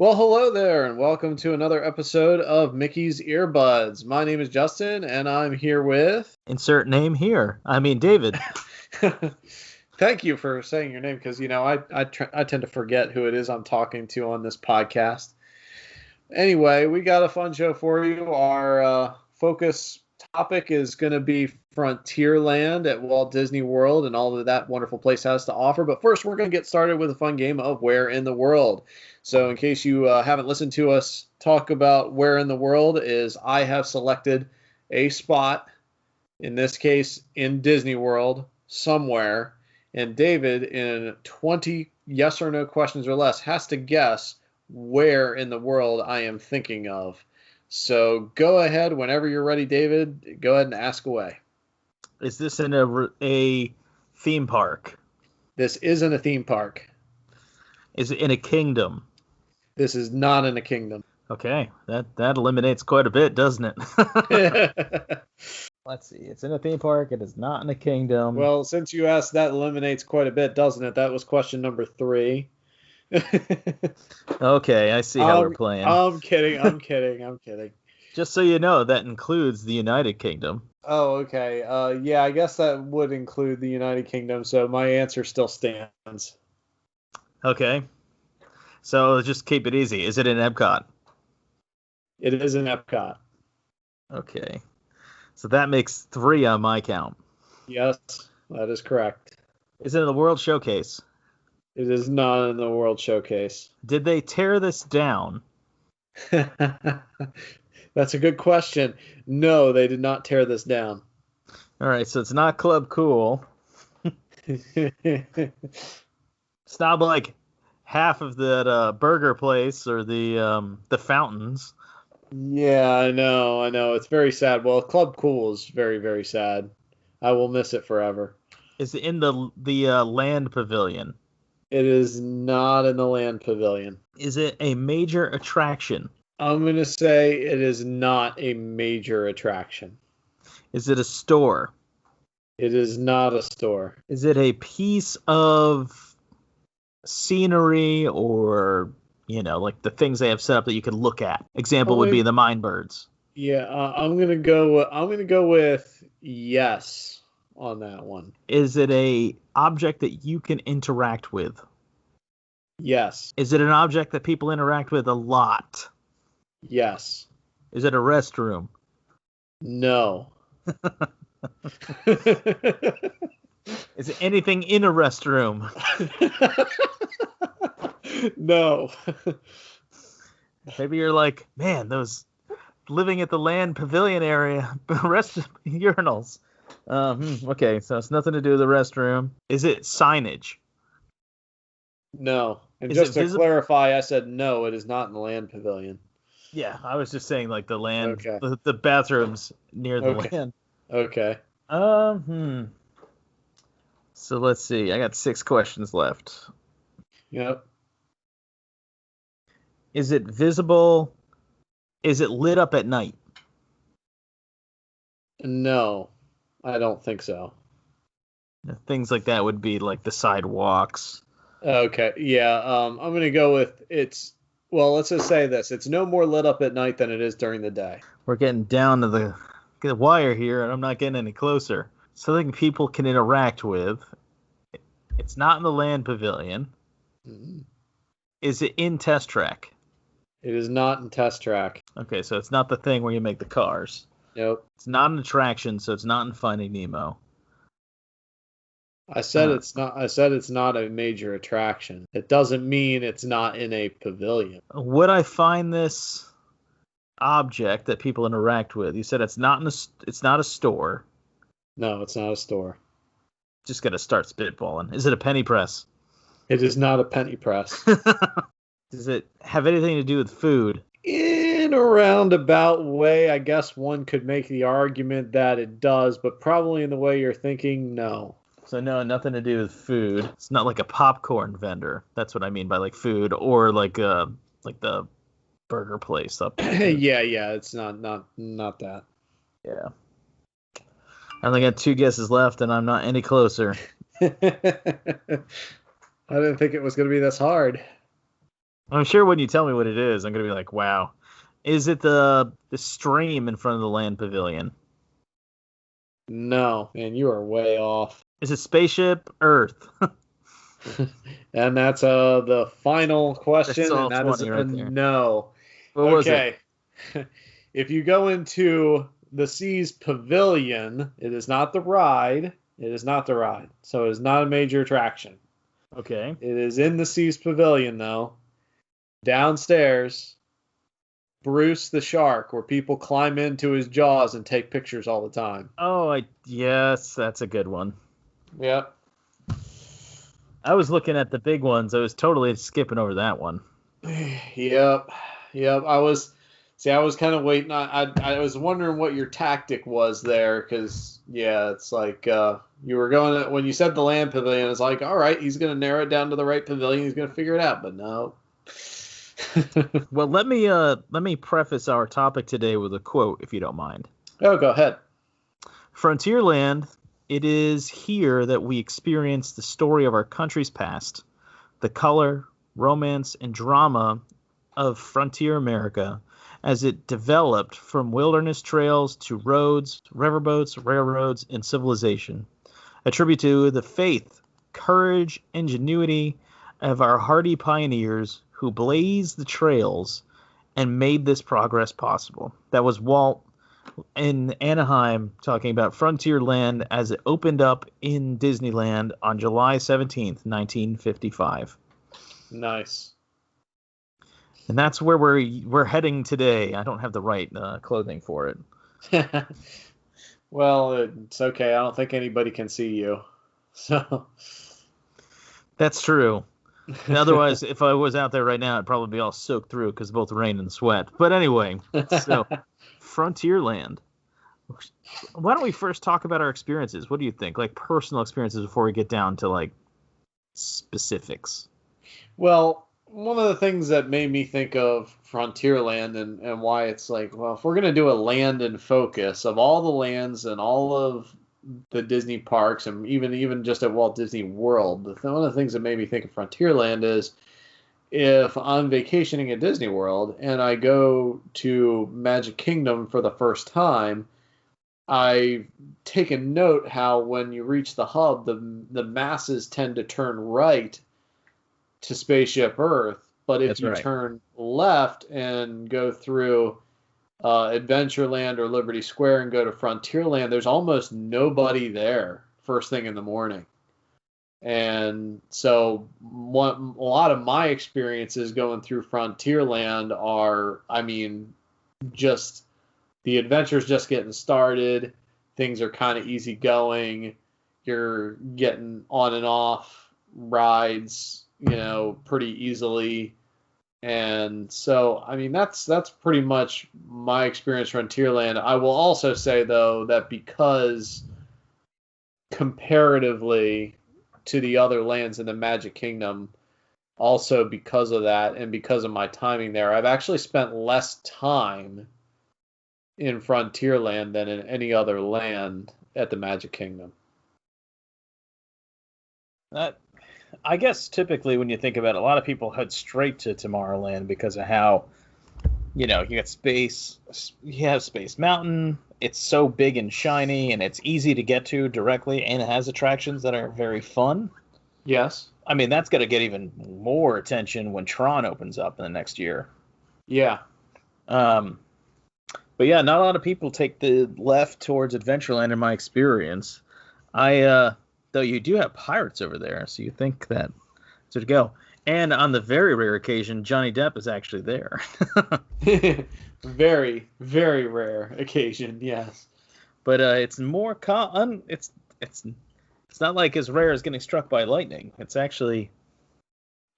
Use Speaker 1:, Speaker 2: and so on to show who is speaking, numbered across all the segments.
Speaker 1: Well, hello there, and welcome to another episode of Mickey's Earbuds. My name is Justin, and I'm here with...
Speaker 2: Insert name here. I mean, David.
Speaker 1: Thank you for saying your name, because, I tend to forget who it is I'm talking to on this podcast. Anyway, we got a fun show for you. Our focus topic is going to be Frontierland at Walt Disney World and all that wonderful place has to offer. But first, we're going to get started with a fun game of Where in the World. So in case you haven't listened to us talk about Where in the World, I have selected a spot, in this case in Disney World, somewhere, and David, in 20 yes or no questions or less, has to guess where in the world I am thinking of. So go ahead whenever you're ready, David. Go ahead and ask away.
Speaker 2: Is this in a theme park?
Speaker 1: This isn't a theme park.
Speaker 2: Is it in a kingdom?
Speaker 1: This is not in a kingdom.
Speaker 2: Okay, that eliminates quite a bit, doesn't it? Let's see. It's in a theme park. It is not in a kingdom.
Speaker 1: Well, since you asked, that eliminates quite a bit, doesn't it? That was question number 3.
Speaker 2: Okay, I see how we're playing.
Speaker 1: I'm kidding.
Speaker 2: Just so you know, that includes the United Kingdom.
Speaker 1: Oh, okay. Yeah, I guess that would include the United Kingdom, so my answer still stands.
Speaker 2: Okay. So just keep it easy. Is it in Epcot?
Speaker 1: It is in Epcot.
Speaker 2: Okay. So that makes 3 on my count.
Speaker 1: Yes, that is correct.
Speaker 2: Is it in the World Showcase?
Speaker 1: It is not in the World Showcase.
Speaker 2: Did they tear this down?
Speaker 1: That's a good question. No, they did not tear this down.
Speaker 2: All right, so it's not Club Cool. It's not like half of that burger place or the fountains.
Speaker 1: Yeah, I know. It's very sad. Well, Club Cool is very, very sad. I will miss it forever.
Speaker 2: Is it in the Land Pavilion?
Speaker 1: It is not in the Land Pavilion.
Speaker 2: Is it a major attraction?
Speaker 1: I'm going to say it is not a major attraction.
Speaker 2: Is it a store?
Speaker 1: It is not a store.
Speaker 2: Is it a piece of scenery or, like the things they have set up that you can look at? Example would be the Mine Birds.
Speaker 1: Yeah, I'm going to go with yes on that one.
Speaker 2: Is it a object that you can interact with?
Speaker 1: Yes.
Speaker 2: Is it an object that people interact with a lot?
Speaker 1: Yes.
Speaker 2: Is it a restroom?
Speaker 1: No.
Speaker 2: Is it anything in a restroom?
Speaker 1: No.
Speaker 2: Maybe you're like, man, those living at the Land Pavilion area, rest urinals. Okay, so it's nothing to do with the restroom. Is it signage?
Speaker 1: No. And just to clarify, I said no, it is not in the Land Pavilion.
Speaker 2: Yeah, I was just saying like the land, okay. the bathrooms near the land.
Speaker 1: Okay.
Speaker 2: So let's see. I got 6 questions left.
Speaker 1: Yep.
Speaker 2: Is it visible? Is it lit up at night?
Speaker 1: No, I don't think so.
Speaker 2: Things like that would be like the sidewalks. Okay.
Speaker 1: Yeah. I'm going to go with well, let's just say this. It's no more lit up at night than it is during the day.
Speaker 2: We're getting down to the wire here, and I'm not getting any closer. Something people can interact with. It's not in the Land Pavilion. Mm-hmm. Is it in Test Track?
Speaker 1: It is not in Test Track.
Speaker 2: Okay, so it's not the thing where you make the cars.
Speaker 1: Nope.
Speaker 2: It's not an attraction, so it's not in Finding Nemo.
Speaker 1: I said it's not. I said it's not a major attraction. It doesn't mean it's not in a pavilion.
Speaker 2: Would I find this object that people interact with? You said it's not a store.
Speaker 1: No, it's not a store.
Speaker 2: Just gotta start spitballing. Is it a penny press?
Speaker 1: It is not a penny press.
Speaker 2: Does it have anything to do with food?
Speaker 1: In a roundabout way, I guess one could make the argument that it does, but probably in the way you're thinking, no.
Speaker 2: So no, nothing to do with food. It's not like a popcorn vendor. That's what I mean by like food, or like the burger place up there.
Speaker 1: Yeah, it's not that.
Speaker 2: Yeah. I only got 2 guesses left, and I'm not any closer.
Speaker 1: I didn't think it was going to be this hard.
Speaker 2: I'm sure when you tell me what it is, I'm gonna be like, wow. Is it the stream in front of the land pavilion?
Speaker 1: No, man, you are way off.
Speaker 2: Is it Spaceship Earth?
Speaker 1: And that's the final question,
Speaker 2: That's all
Speaker 1: and that is
Speaker 2: 20
Speaker 1: a
Speaker 2: right there.
Speaker 1: no.
Speaker 2: What was it?
Speaker 1: Okay. If you go into the Seas Pavilion, it is not the ride. It is not the ride. So it is not a major attraction.
Speaker 2: Okay.
Speaker 1: It is in the Seas Pavilion, though. Downstairs, Bruce the shark, where people climb into his jaws and take pictures all the time.
Speaker 2: Oh, yes, that's a good one.
Speaker 1: Yep.
Speaker 2: I was looking at the big ones. I was totally skipping over that one.
Speaker 1: Yep. I was kind of waiting. I was wondering what your tactic was there, because it's like you were going when you said the land pavilion. It's like, all right, he's gonna narrow it down to the right pavilion. He's gonna figure it out, but no.
Speaker 2: Well, let me preface our topic today with a quote, if you don't mind.
Speaker 1: Oh, go ahead.
Speaker 2: Frontierland. It is here that we experience the story of our country's past, the color, romance, and drama of frontier America as it developed from wilderness trails to roads, riverboats, railroads, and civilization. A tribute to the faith, courage, ingenuity of our hardy pioneers who blazed the trails and made this progress possible. That was Walt in Anaheim talking about Frontierland as it opened up in Disneyland on July 17th, 1955.
Speaker 1: Nice.
Speaker 2: And that's where we're heading today. I don't have the right clothing for it.
Speaker 1: Well, it's okay. I don't think anybody can see you. So
Speaker 2: That's true. And otherwise, if I was out there right now, I'd probably be all soaked through because of both rain and sweat. But anyway, so Frontierland. Why don't we first talk about our experiences? What do you think? Like personal experiences before we get down to like specifics.
Speaker 1: Well, one of the things that made me think of Frontierland and why it's like, well, if we're going to do a land in focus of all the lands and all of the Disney parks and even just at Walt Disney World, one of the things that made me think of Frontierland is if I'm vacationing at Disney World and I go to Magic Kingdom for the first time, I take a note how when you reach the hub, the masses tend to turn right to Spaceship Earth, but if you turn left and go through Adventureland or Liberty Square and go to Frontierland, there's almost nobody there first thing in the morning. And so a lot of my experiences going through Frontierland are, just the adventure's just getting started. Things are kind of easy going. You're getting on and off rides, pretty easily. And so, that's pretty much my experience Frontierland. I will also say, though, that because comparatively to the other lands in the Magic Kingdom, also because of that and because of my timing there, I've actually spent less time in Frontierland than in any other land at the Magic Kingdom.
Speaker 2: I guess typically when you think about it, a lot of people head straight to Tomorrowland because of how, you got you have Space Mountain. It's so big and shiny, and it's easy to get to directly, and it has attractions that are very fun.
Speaker 1: Yes.
Speaker 2: That's going to get even more attention when Tron opens up in the next year.
Speaker 1: Yeah.
Speaker 2: But yeah, not a lot of people take the left towards Adventureland in my experience. Though you do have pirates over there, so you think that to go. And on the very rare occasion, Johnny Depp is actually there.
Speaker 1: Very, very rare occasion, yes.
Speaker 2: But it's more it's not like as rare as getting struck by lightning. It's actually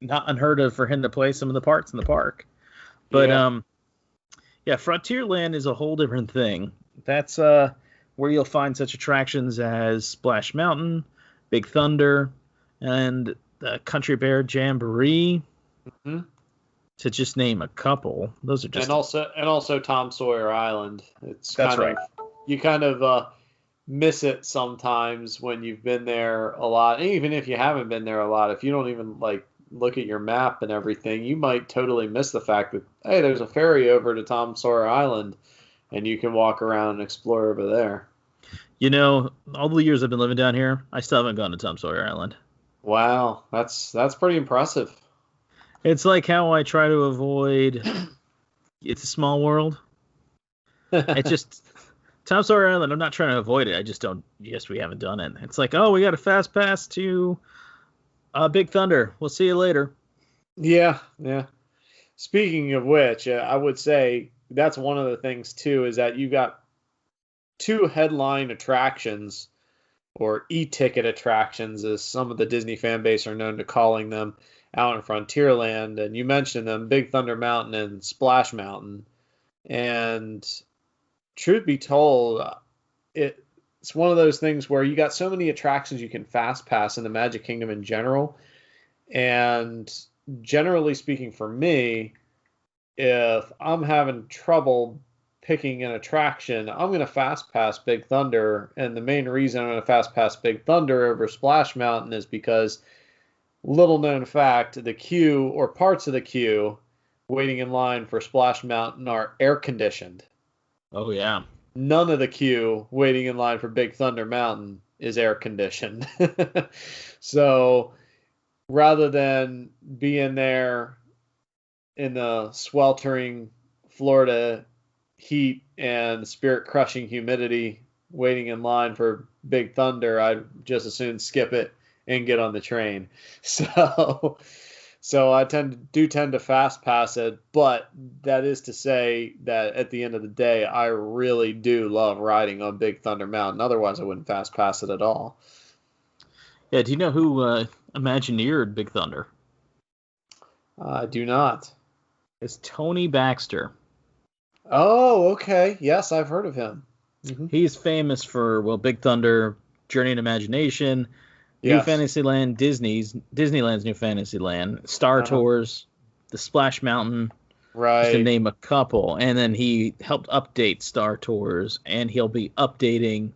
Speaker 2: not unheard of for him to play some of the parts in the park. But Frontierland is a whole different thing. That's where you'll find such attractions as Splash Mountain, Big Thunder, and the Country Bear Jamboree.
Speaker 1: Mm-hmm.
Speaker 2: To just name a couple. Those are just
Speaker 1: and also Tom Sawyer Island. You kind of miss it sometimes when you've been there a lot. And even if you haven't been there a lot, if you don't even look at your map and everything, you might totally miss the fact that, hey, there's a ferry over to Tom Sawyer Island, and you can walk around and explore over there.
Speaker 2: You know, all the years I've been living down here, I still haven't gone to Tom Sawyer Island.
Speaker 1: Wow, that's pretty impressive.
Speaker 2: It's like how I try to avoid It's a Small World. It's just Tom Sawyer Island. I'm not trying to avoid it. I just don't. Yes, we haven't done it. It's like, oh, we got a fast pass to Big Thunder. We'll see you later.
Speaker 1: Yeah. Speaking of which, I would say that's one of the things too, is that you got two headline attractions, or e-ticket attractions, as some of the Disney fan base are known to calling them, out in Frontierland. And you mentioned them, Big Thunder Mountain and Splash Mountain. And truth be told, it's one of those things where you got so many attractions you can fast pass in the Magic Kingdom in general. And generally speaking, for me, if I'm having trouble picking an attraction, I'm going to fast pass Big Thunder. And the main reason I'm going to fast pass Big Thunder over Splash Mountain is because, little known fact, the queue, or parts of the queue waiting in line for Splash Mountain, are air conditioned.
Speaker 2: Oh, yeah.
Speaker 1: None of the queue waiting in line for Big Thunder Mountain is air conditioned. So rather than being there in the sweltering Florida heat and spirit crushing humidity waiting in line for Big Thunder, I'd just as soon skip it and get on the train. So I tend to fast pass it, but that is to say that at the end of the day, I really do love riding on Big Thunder Mountain. Otherwise, I wouldn't fast pass it at all.
Speaker 2: Yeah, do you know who Imagineered Big Thunder?
Speaker 1: I do not.
Speaker 2: It's Tony Baxter.
Speaker 1: Oh, okay. Yes, I've heard of him. Mm-hmm.
Speaker 2: He's famous for, Big Thunder, Journey in Imagination, New Fantasyland, Disneyland's New Fantasyland, Star Tours, the Splash Mountain,
Speaker 1: right?
Speaker 2: Just to name a couple. And then he helped update Star Tours, and he'll be updating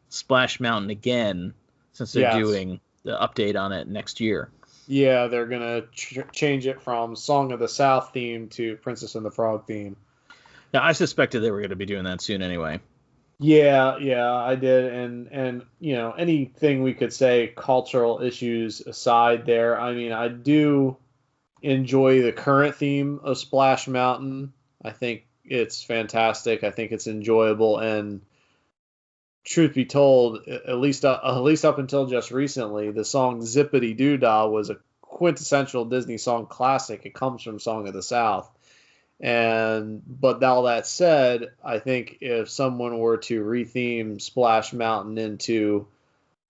Speaker 2: Splash Mountain again since they're doing the update on it next year.
Speaker 1: Yeah, they're gonna change it from Song of the South theme to Princess and the Frog theme.
Speaker 2: Yeah, I suspected they were going to be doing that soon anyway.
Speaker 1: Yeah, I did, and anything we could say cultural issues aside there, I mean, I do enjoy the current theme of Splash Mountain. I think it's fantastic. I think it's enjoyable, and truth be told, at least up until just recently, the song Zippity Doo Dah was a quintessential Disney song classic. It comes from Song of the South. But all that said, I think if someone were to retheme Splash Mountain into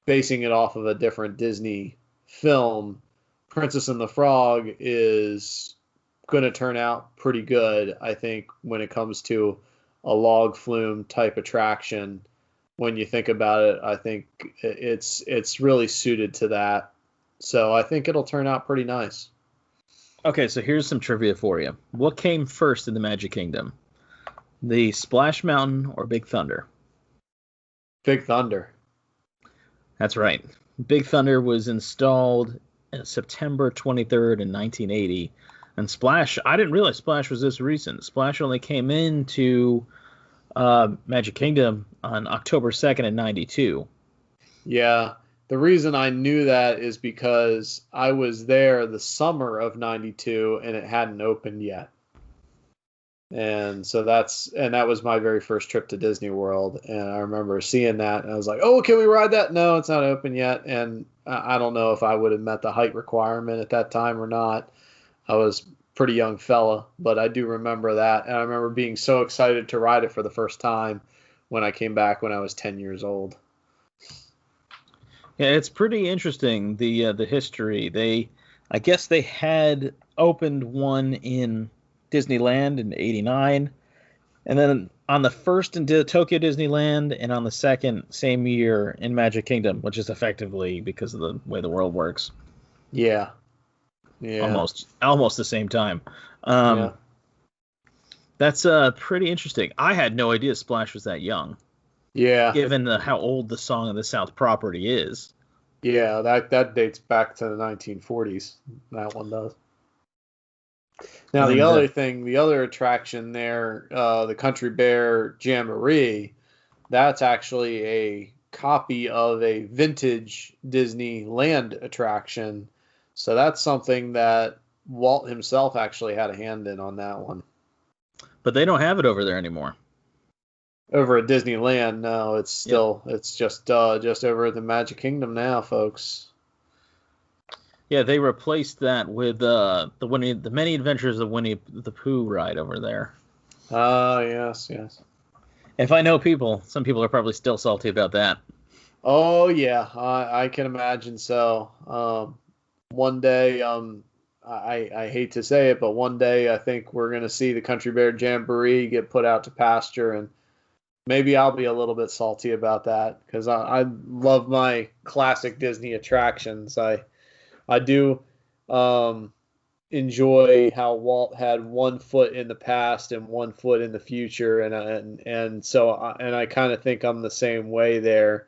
Speaker 1: basing it off of a different Disney film, Princess and the Frog is going to turn out pretty good, I think, when it comes to a log flume type attraction. When you think about it, I think it's really suited to that. So I think it'll turn out pretty nice.
Speaker 2: Okay, so here's some trivia for you. What came first in the Magic Kingdom? The Splash Mountain or Big Thunder?
Speaker 1: Big Thunder.
Speaker 2: That's right. Big Thunder was installed September 23rd in 1980. And Splash, I didn't realize Splash was this recent. Splash only came into Magic Kingdom on October 2nd in 92.
Speaker 1: Yeah. The reason I knew that is because I was there the summer of 92 and it hadn't opened yet. And so that was my very first trip to Disney World. And I remember seeing that and I was like, oh, can we ride that? No, it's not open yet. And I don't know if I would have met the height requirement at that time or not. I was a pretty young fella, but I do remember that. And I remember being so excited to ride it for the first time when I came back when I was 10 years old.
Speaker 2: Yeah, it's pretty interesting, the history. I guess they had opened one in Disneyland in '89, and then on the first in Tokyo Disneyland, and on the second same year in Magic Kingdom, which is effectively because of the way the world works.
Speaker 1: Yeah.
Speaker 2: Almost the same time. That's pretty interesting. I had no idea Splash was that young.
Speaker 1: Yeah.
Speaker 2: Given how old the Song of the South property is.
Speaker 1: Yeah, that dates back to the 1940s. That one does. Now
Speaker 2: And
Speaker 1: the other attraction there, the Country Bear Jamboree, that's actually a copy of a vintage Disneyland attraction. So that's something that Walt himself actually had a hand in on that one.
Speaker 2: but they don't have it over there anymore.
Speaker 1: Over at Disneyland, no,
Speaker 2: Yep.
Speaker 1: it's just over at the Magic Kingdom now, folks.
Speaker 2: Yeah, they replaced that with the Many Adventures of Winnie the Pooh ride over there.
Speaker 1: Ah, yes, yes.
Speaker 2: If I know people, some people are probably still salty about that.
Speaker 1: Oh yeah, I can imagine so. One day, I hate to say it, but one day I think we're gonna see the Country Bear Jamboree get put out to pasture, and maybe I'll be a little bit salty about that because I love my classic Disney attractions. I do enjoy how Walt had one foot in the past and one foot in the future, and so I kind of think I'm the same way there.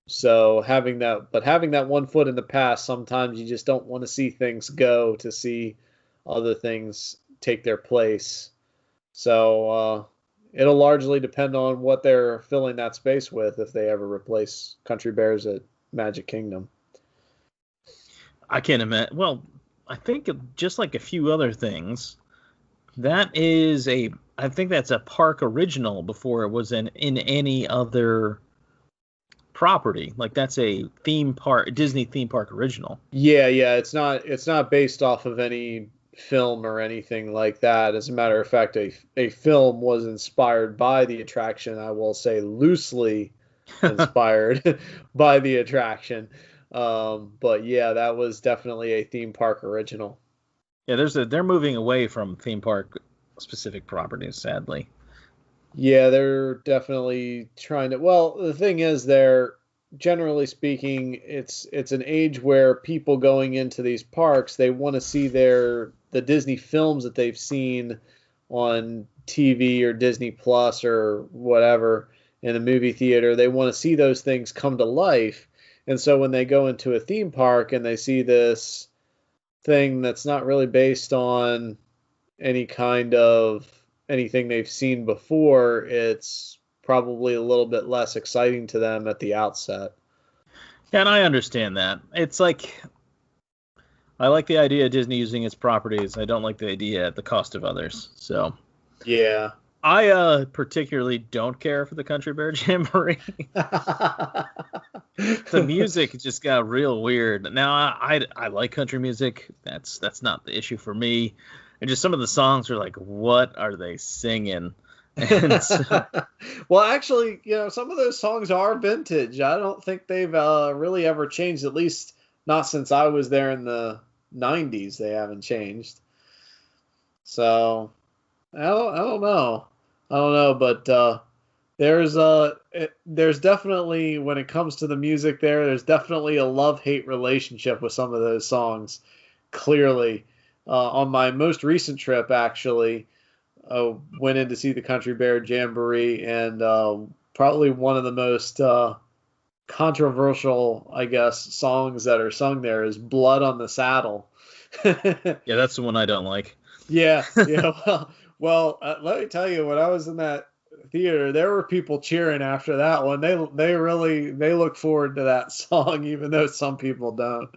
Speaker 1: So having that one foot in the past, sometimes you just don't want to see things go to see other things take their place. So it'll largely depend on what they're filling that space with if they ever replace Country Bears at Magic Kingdom.
Speaker 2: I can't imagine. Well, I think just like a few other things, I think that's a park original before it was in any other property. Like that's a Disney theme park original.
Speaker 1: Yeah, yeah, it's not based off of any film or anything like that. As a matter of fact, a film was inspired by the attraction. I will say loosely inspired by the attraction. But yeah, that was definitely a theme park original.
Speaker 2: Yeah, they're moving away from theme park specific properties, sadly.
Speaker 1: Yeah, they're definitely trying to. Well, the thing is, they're generally speaking, it's an age where people going into these parks, they want to see the Disney films that they've seen on TV or Disney Plus or whatever in the movie theater. They want to see those things come to life. And so when they go into a theme park and they see this thing that's not really based on any kind of anything they've seen before, it's probably a little bit less exciting to them at the outset.
Speaker 2: Yeah, and I understand that. It's like I like the idea of Disney using its properties. I don't like the idea at the cost of others. So
Speaker 1: Yeah.
Speaker 2: I particularly don't care for the Country Bear Jamboree. The music just got real weird. Now I like country music. That's not the issue for me. And just some of the songs are like, what are they singing? And so,
Speaker 1: Well, actually, some of those songs are vintage. I don't think they've really ever changed, at least not since I was there in the 90s. They haven't changed. So, I don't know. I don't know, but there's definitely, when it comes to the music there's definitely a love-hate relationship with some of those songs. Clearly, on my most recent trip, actually, went in to see the Country Bear Jamboree, and probably one of the most controversial, I guess, songs that are sung there is "Blood on the Saddle."
Speaker 2: yeah, that's the one I don't like.
Speaker 1: Yeah, yeah. Well, let me tell you, when I was in that theater, there were people cheering after that one. They look forward to that song, even though some people don't.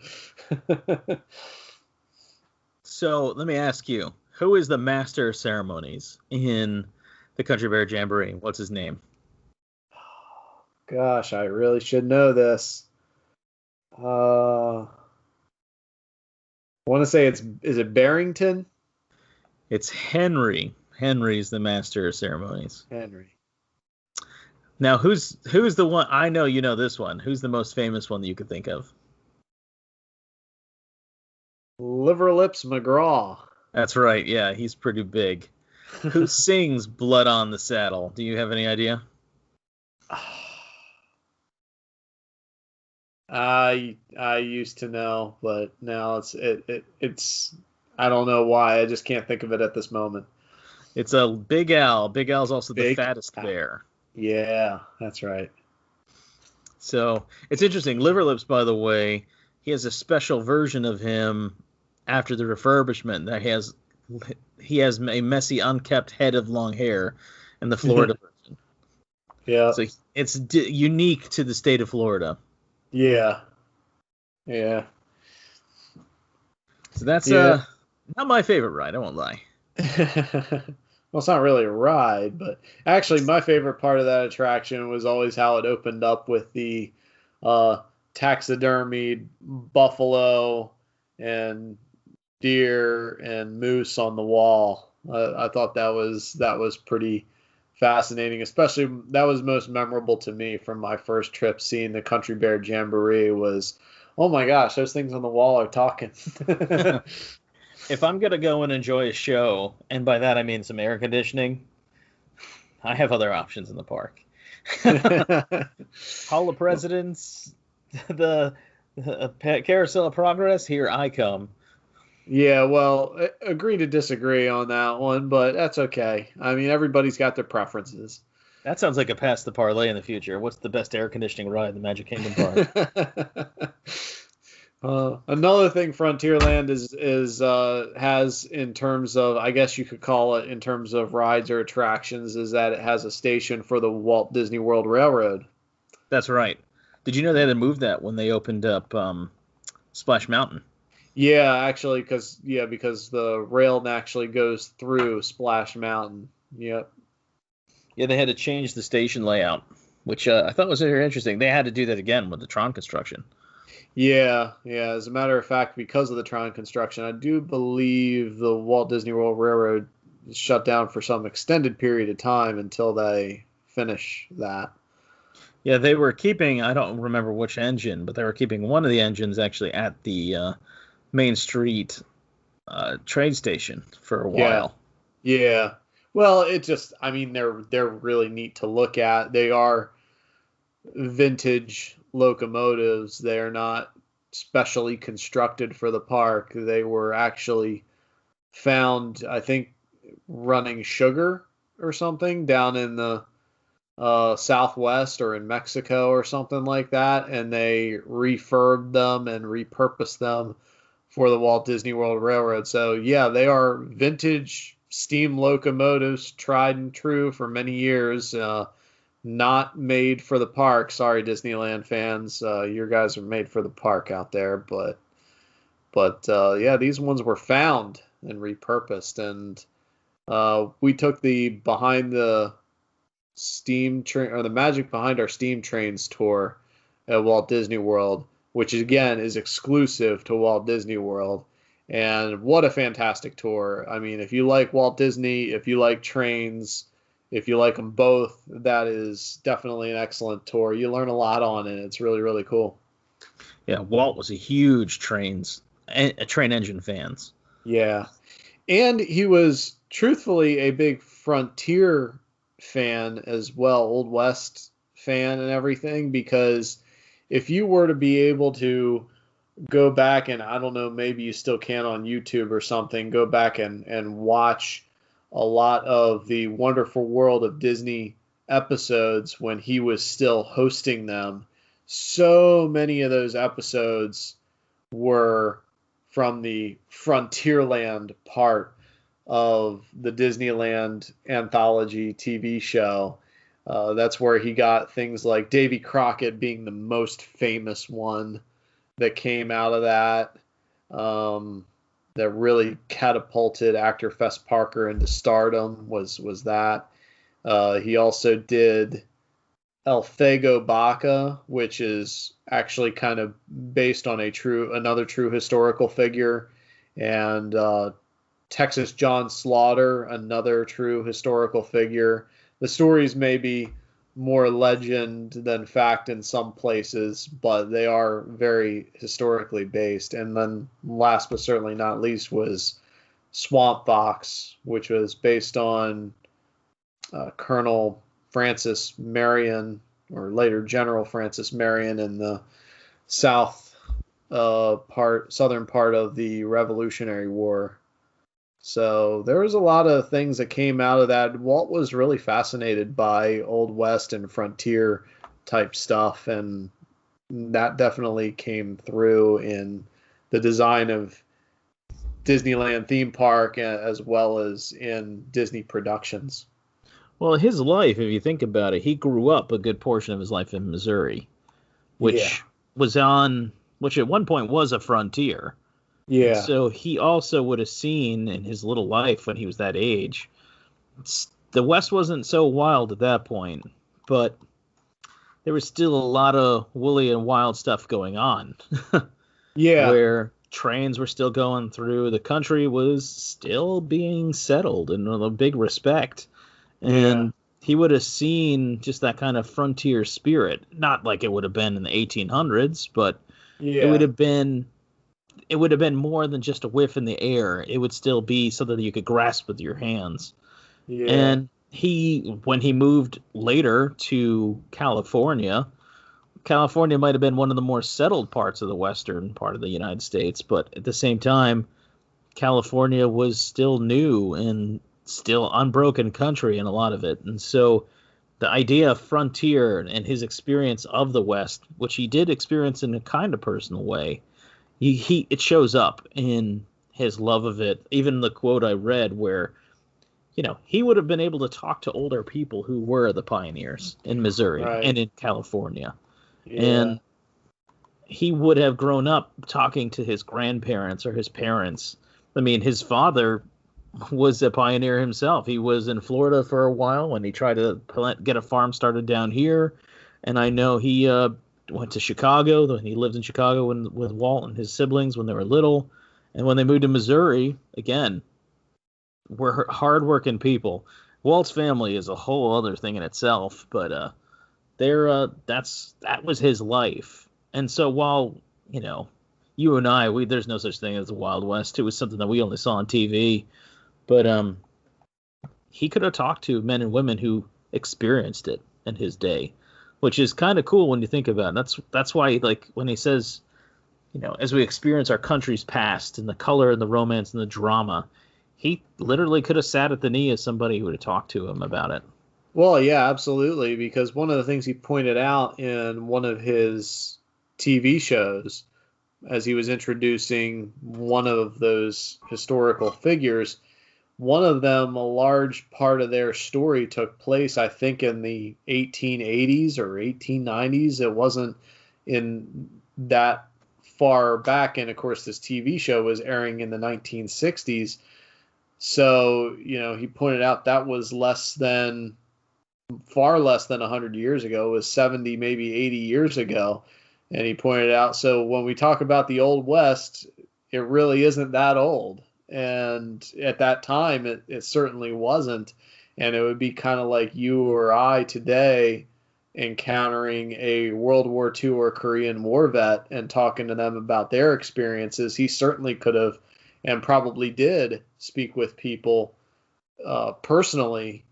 Speaker 2: So let me ask you, who is the master of ceremonies in the Country Bear Jamboree? What's his name?
Speaker 1: Gosh, I really should know this. I want to say is it Barrington?
Speaker 2: It's Henry. Henry's the master of ceremonies.
Speaker 1: Henry.
Speaker 2: Now, who's the one? I know you know this one. Who's the most famous one that you could think of?
Speaker 1: Liverlips McGraw.
Speaker 2: That's right. Yeah, he's pretty big. Who sings "Blood on the Saddle"? Do you have any idea?
Speaker 1: I used to know, but now it's I don't know why. I just can't think of it at this moment.
Speaker 2: It's a Big Al. Big Al's also the
Speaker 1: Big
Speaker 2: fattest
Speaker 1: Al.
Speaker 2: bear.
Speaker 1: Yeah, that's right.
Speaker 2: So it's interesting. Liverlips, by the way, he has a special version of him after the refurbishment that he has a messy, unkept head of long hair in the Florida version.
Speaker 1: Yeah.
Speaker 2: So it's unique to the state of Florida.
Speaker 1: Yeah. Yeah.
Speaker 2: So that's not my favorite ride, I won't lie.
Speaker 1: Well, it's not really a ride, but actually my favorite part of that attraction was always how it opened up with the taxidermied buffalo and deer and moose on the wall. I thought that was pretty fascinating. Especially that was most memorable to me from my first trip, seeing the Country Bear Jamboree. Was, oh my gosh, those things on the wall are talking.
Speaker 2: If I'm gonna go and enjoy a show, and by that I mean some air conditioning, I have other options in the park. Hall of Presidents, the Carousel of Progress, here I come.
Speaker 1: Yeah, well, agree to disagree on that one, but that's okay. I mean, everybody's got their preferences.
Speaker 2: That sounds like a pass the parlay in the future. What's the best air conditioning ride in the Magic Kingdom park?
Speaker 1: Another thing Frontierland has in terms of, I guess you could call it in terms of rides or attractions, is that it has a station for the Walt Disney World Railroad.
Speaker 2: That's right. Did you know they had to move that when they opened up Splash Mountain?
Speaker 1: Yeah, actually, because the rail actually goes through Splash Mountain. Yep.
Speaker 2: Yeah, they had to change the station layout, which I thought was very interesting. They had to do that again with the Tron construction.
Speaker 1: Yeah. As a matter of fact, because of the Tron construction, I do believe the Walt Disney World Railroad is shut down for some extended period of time until they finish that.
Speaker 2: Yeah, they were keeping, I don't remember which engine, but they were keeping one of the engines actually at the Main Street train station for a while.
Speaker 1: Yeah. Well, I mean, they're really neat to look at. They are vintage locomotives. They are not specially constructed for the park. They were actually found, I think, running sugar or something down in the Southwest or in Mexico or something like that, and they refurbed them and repurposed them for the Walt Disney World Railroad. So yeah, they are vintage steam locomotives, tried and true for many years. Not made for the park. Sorry, Disneyland fans. Your guys are made for the park out there. But yeah, these ones were found and repurposed. And we took the behind the steam train, or the magic behind our steam trains tour at Walt Disney World, which again is exclusive to Walt Disney World. And what a fantastic tour. I mean, if you like Walt Disney, if you like trains, if you like them both, that is definitely an excellent tour. You learn a lot on it. It's really, really cool.
Speaker 2: Yeah, Walt was a huge train engine fans.
Speaker 1: Yeah. And he was truthfully a big Frontier fan as well, Old West fan and everything, because if you were to be able to go back, and I don't know, maybe you still can on YouTube or something, go back and watch a lot of the Wonderful World of Disney episodes when he was still hosting them. So many of those episodes were from the Frontierland part of the Disneyland anthology TV show. That's where he got things like Davy Crockett being the most famous one that came out of that. That really catapulted actor Fess Parker into stardom was that. He also did El Fago Baca, which is actually kind of based on another true historical figure, and Texas John Slaughter, another true historical figure. The stories may be more legend than fact in some places, but they are very historically based. And then last but certainly not least was Swamp Fox, which was based on Colonel Francis Marion, or later General Francis Marion, in the southern part of the Revolutionary War. So there was a lot of things that came out of that. Walt was really fascinated by Old West and Frontier type stuff, and that definitely came through in the design of Disneyland theme park as well as in Disney productions.
Speaker 2: Well, his life, if you think about it, he grew up a good portion of his life in Missouri,
Speaker 1: Yeah.
Speaker 2: which at one point was a frontier. And
Speaker 1: Yeah.
Speaker 2: so he also would have seen in his little life when he was that age, the West wasn't so wild at that point, but there was still a lot of woolly and wild stuff going on.
Speaker 1: Yeah.
Speaker 2: Where trains were still going through, the country was still being settled in a big respect. And he would have seen just that kind of frontier spirit, not like it would have been in the 1800s, but it would have been more than just a whiff in the air. It would still be something that you could grasp with your hands.
Speaker 1: Yeah.
Speaker 2: And when he moved later to California might have been one of the more settled parts of the western part of the United States, but at the same time, California was still new and still unbroken country in a lot of it. And so the idea of frontier and his experience of the West, which he did experience in a kind of personal way, it shows up in his love of it. Even the quote I read where, he would have been able to talk to older people who were the pioneers in Missouri and in California.
Speaker 1: Yeah.
Speaker 2: And he would have grown up talking to his grandparents or his parents. I mean, his father was a pioneer himself. He was in Florida for a while when he tried to get a farm started down here. And I know he went to Chicago. He lived in Chicago with Walt and his siblings when they were little. And when they moved to Missouri, again, we're hardworking people. Walt's family is a whole other thing in itself, but that was his life. And so while, you and I, there's no such thing as the Wild West. It was something that we only saw on TV. But he could have talked to men and women who experienced it in his day, which is kind of cool when you think about it. That's why, like, when he says, as we experience our country's past and the color and the romance and the drama, he literally could have sat at the knee of somebody who would have talked to him about it.
Speaker 1: Well, yeah, absolutely. Because one of the things he pointed out in one of his TV shows, as he was introducing one of those historical figures, one of them, a large part of their story took place, I think, in the 1880s or 1890s. It wasn't in that far back. And of course, this TV show was airing in the 1960s. So, he pointed out that was far less than 100 years ago. It was 70, maybe 80 years ago. And he pointed out, so when we talk about the Old West, it really isn't that old. And at that time, it certainly wasn't. And it would be kind of like you or I today encountering a World War II or Korean War vet and talking to them about their experiences. He certainly could have and probably did speak with people personally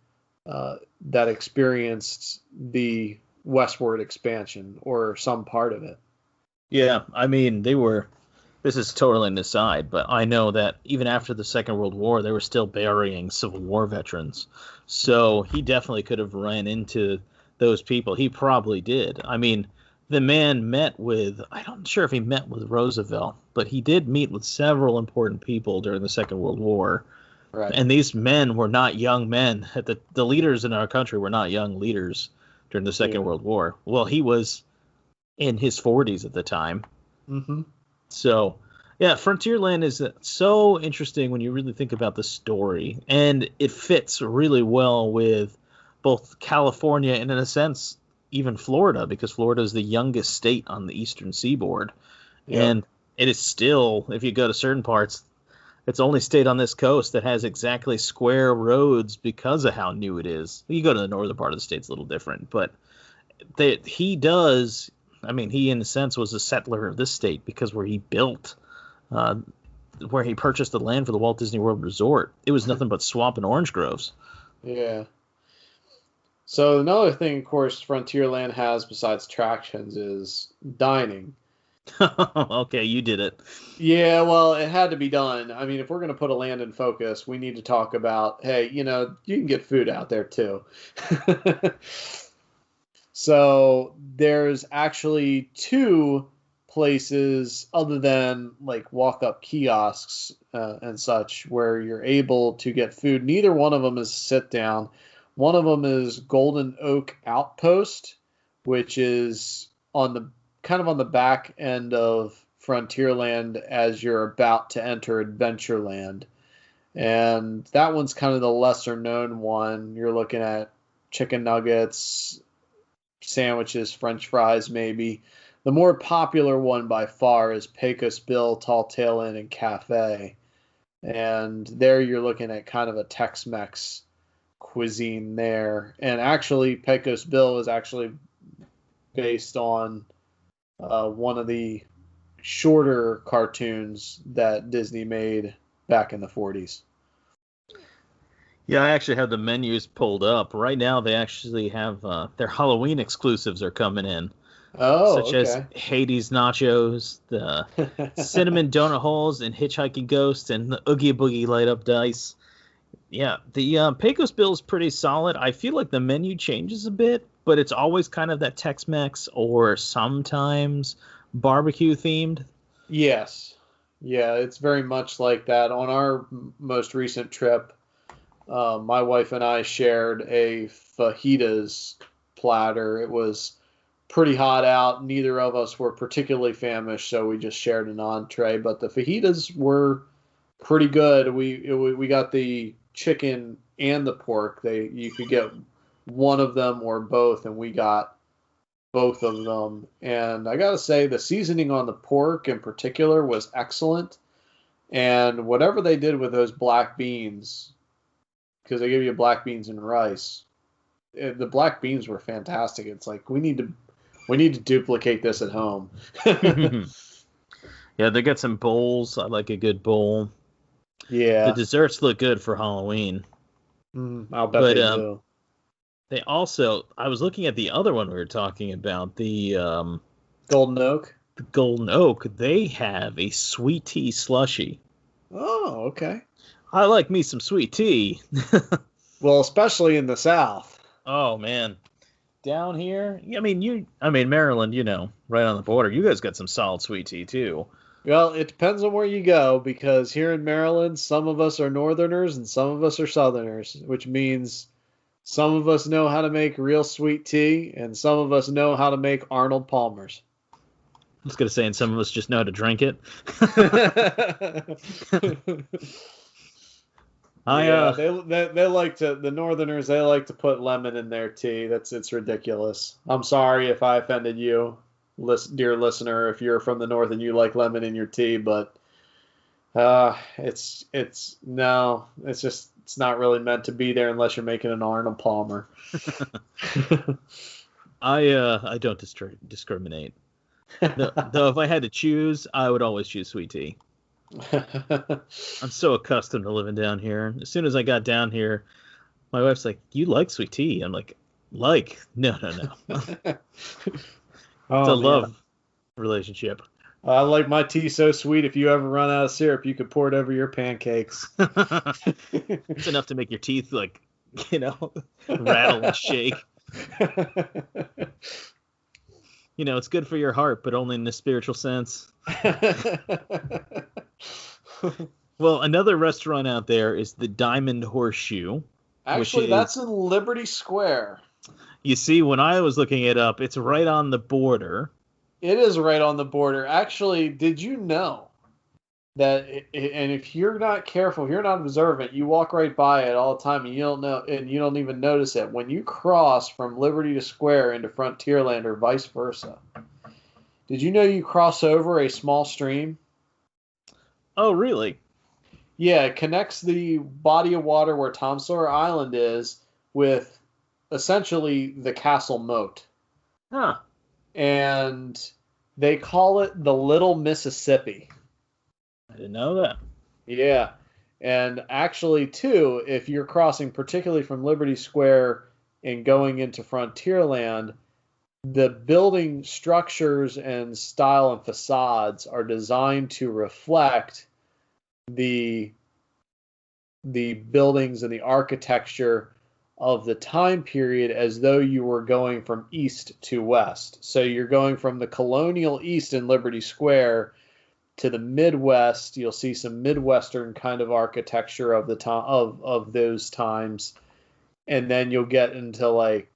Speaker 1: that experienced the westward expansion or some part of it.
Speaker 2: Yeah, I mean, this is totally an aside, but I know that even after the Second World War, they were still burying Civil War veterans. So he definitely could have ran into those people. He probably did. I mean, the man I'm not sure if he met with Roosevelt, but he did meet with several important people during the Second World War.
Speaker 1: Right.
Speaker 2: And these men were not young men. The leaders in our country were not young leaders during the Second World War. Well, he was in his 40s at the time.
Speaker 1: Mm-hmm.
Speaker 2: So, yeah, Frontierland is so interesting when you really think about the story. And it fits really well with both California and, in a sense, even Florida, because Florida is the youngest state on the eastern seaboard. Yep. And it is still, if you go to certain parts, it's the only state on this coast that has exactly square roads because of how new it is. You go to the northern part of the state, it's a little different. But he in a sense was a settler of this state because where he purchased the land for the Walt Disney World Resort, it was nothing but swamp and orange groves.
Speaker 1: Yeah. So another thing, of course, Frontierland has besides attractions is dining.
Speaker 2: Okay, you did it.
Speaker 1: Yeah, well, it had to be done. I mean, if we're going to put a land in focus, we need to talk about, hey, you can get food out there too. So there's actually two places other than like walk-up kiosks and such where you're able to get food. Neither one of them is sit down. One of them is Golden Oak Outpost, which is on the kind of on the back end of Frontierland as you're about to enter Adventureland. And that one's kind of the lesser known one. You're looking at chicken nuggets, sandwiches, French fries, maybe. The more popular one by far is Pecos Bill, Tall Tale Inn, and Cafe. And there you're looking at kind of a Tex-Mex cuisine there. And actually, Pecos Bill is actually based on one of the shorter cartoons that Disney made back in the 40s.
Speaker 2: Yeah, I actually have the menus pulled up. Right now, they actually have their Halloween exclusives are coming in.
Speaker 1: Oh,
Speaker 2: such as Hades nachos, the cinnamon donut holes, and hitchhiking ghost, and the Oogie Boogie light up dice. Yeah, the Pecos Bill is pretty solid. I feel like the menu changes a bit, but it's always kind of that Tex-Mex or sometimes barbecue themed.
Speaker 1: Yes. Yeah, it's very much like that. On our most recent trip, my wife and I shared a fajitas platter. It was pretty hot out. Neither of us were particularly famished, so we just shared an entree. But the fajitas were pretty good. We got the chicken and the pork. You could get one of them or both, and we got both of them. And I gotta say, the seasoning on the pork in particular was excellent. And whatever they did with those black beans, because they give you black beans and rice, the black beans were fantastic. It's like we need to duplicate this at home.
Speaker 2: Yeah, they got some bowls. I like a good bowl.
Speaker 1: Yeah.
Speaker 2: The desserts look good for Halloween.
Speaker 1: I'll bet they do.
Speaker 2: They also, I was looking at the other one we were talking about, the
Speaker 1: Golden Oak.
Speaker 2: The Golden Oak. They have a sweet tea slushie.
Speaker 1: Oh, okay.
Speaker 2: I like me some sweet tea.
Speaker 1: Well, especially in the South.
Speaker 2: Oh man, down here, I mean Maryland, right on the border. You guys got some solid sweet tea too.
Speaker 1: Well, it depends on where you go, because here in Maryland, some of us are Northerners and some of us are Southerners, which means some of us know how to make real sweet tea and some of us know how to make Arnold Palmer's.
Speaker 2: I was going to say, and some of us just know how to drink it.
Speaker 1: They like to, the Northerners, they like to put lemon in their tea. It's ridiculous. I'm sorry if I offended you, dear listener, if you're from the North and you like lemon in your tea, but it's not really meant to be there unless you're making an Arnold Palmer.
Speaker 2: I don't discriminate. Though if I had to choose, I would always choose sweet tea. I'm so accustomed to living down here. As soon as I got down here, my wife's like, "You like sweet tea?" I'm like, No. It's a love relationship.
Speaker 1: I like my tea so sweet, if you ever run out of syrup, you could pour it over your pancakes.
Speaker 2: It's enough to make your teeth, rattle and shake. It's good for your heart, but only in the spiritual sense. Well, another restaurant out there is the Diamond Horseshoe.
Speaker 1: Actually, that's in Liberty Square.
Speaker 2: You see, when I was looking it up, it's right on the border.
Speaker 1: It is right on the border. Actually, did you know that, and if you're not careful, if you're not observant, you walk right by it all the time and you don't know, and you don't even notice it. When you cross from Liberty to Square into Frontierland or vice versa, did you know you cross over a small stream?
Speaker 2: Oh, really?
Speaker 1: Yeah, it connects the body of water where Tom Sawyer Island is with essentially the Castle Moat.
Speaker 2: Huh.
Speaker 1: And they call it the Little Mississippi.
Speaker 2: I didn't know that.
Speaker 1: Yeah. And actually, too, if you're crossing particularly from Liberty Square and going into Frontierland, the building structures and style and facades are designed to reflect the buildings and the architecture of the time period as though you were going from east to west. So you're going from the colonial east in Liberty Square to the Midwest. You'll see some Midwestern kind of architecture of the time of those times, and then you'll get into like,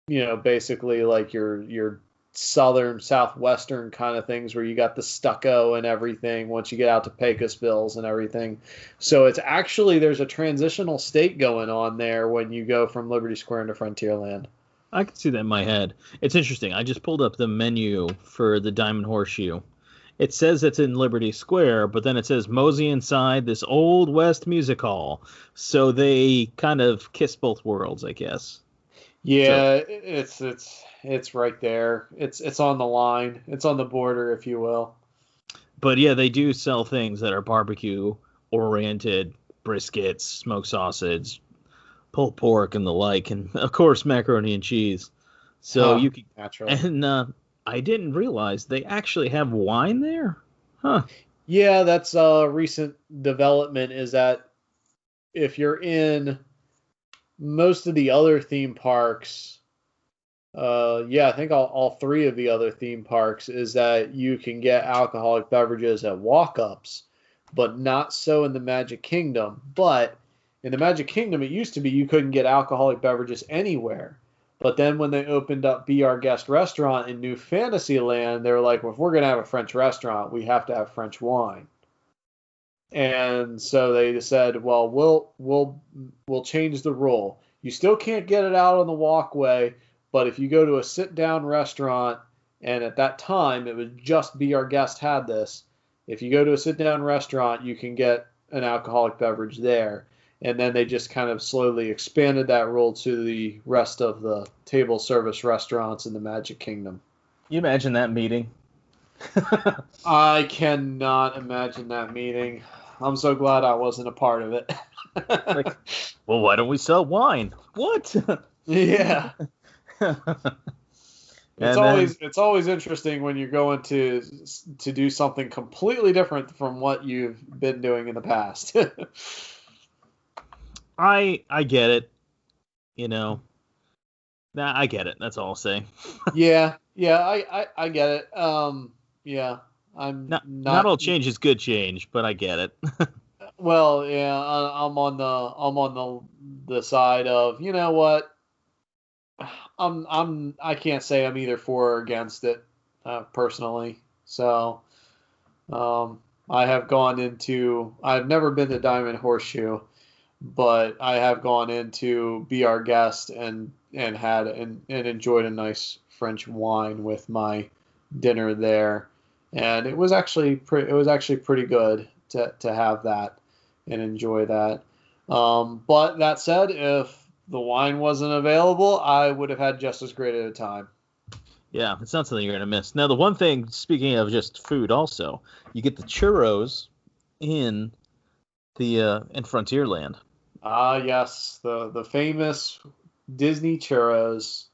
Speaker 1: basically like your southern, southwestern kind of things where you got the stucco and everything once you get out to Pecosville's and everything. So it's actually, there's a transitional state going on there when you go from Liberty Square into Frontierland.
Speaker 2: I can see that in my head. It's interesting. I just pulled up the menu for the Diamond Horseshoe. It says it's in Liberty Square, but then it says mosey inside this old West music hall. So they kind of kiss both worlds, I guess.
Speaker 1: Yeah, so, it's right there. It's on the line. It's on the border, if you will.
Speaker 2: But yeah, they do sell things that are barbecue oriented, briskets, smoked sausage, pulled pork, and the like, and of course macaroni and cheese. So you can naturally. And I didn't realize they actually have wine there. Huh.
Speaker 1: Yeah, that's a recent development. Is that if you're in most of the other theme parks, I think all three of the other theme parks, is that you can get alcoholic beverages at walk-ups, but not so in the Magic Kingdom. But in the Magic Kingdom, it used to be you couldn't get alcoholic beverages anywhere. But then when they opened up Be Our Guest restaurant in New Fantasyland, they were like, well, if we're going to have a French restaurant, we have to have French wine. And so they said, well, we'll change the rule. You still can't get it out on the walkway, but if you go to a sit-down restaurant, and at that time it was just Be Our Guest had this, if you go to a sit-down restaurant, you can get an alcoholic beverage there. And then they just kind of slowly expanded that rule to the rest of the table service restaurants in the Magic Kingdom.
Speaker 2: You imagine that meeting?
Speaker 1: I cannot imagine that meeting. I'm so glad I wasn't a part of it.
Speaker 2: Like, well, why don't we sell wine? What?
Speaker 1: Yeah. It's always interesting when you're going to do something completely different from what you've been doing in the past.
Speaker 2: I get it. I get it. That's all I'll say.
Speaker 1: Yeah, I get it. Yeah, I'm
Speaker 2: not all change is good change, but I get it.
Speaker 1: Well, yeah, I'm on the side of, you know what? I can't say I'm either for or against it, personally. So, I've never been to Diamond Horseshoe, but I have gone into Be Our Guest and had and enjoyed a nice French wine with my dinner there, and it was actually pretty good to have that and enjoy that. But that said, if the wine wasn't available, I would have had just as great at a time.
Speaker 2: Yeah, it's not something you're gonna miss. Now, the one thing, speaking of just food, also, you get the churros in Frontierland.
Speaker 1: Yes, the famous Disney churros.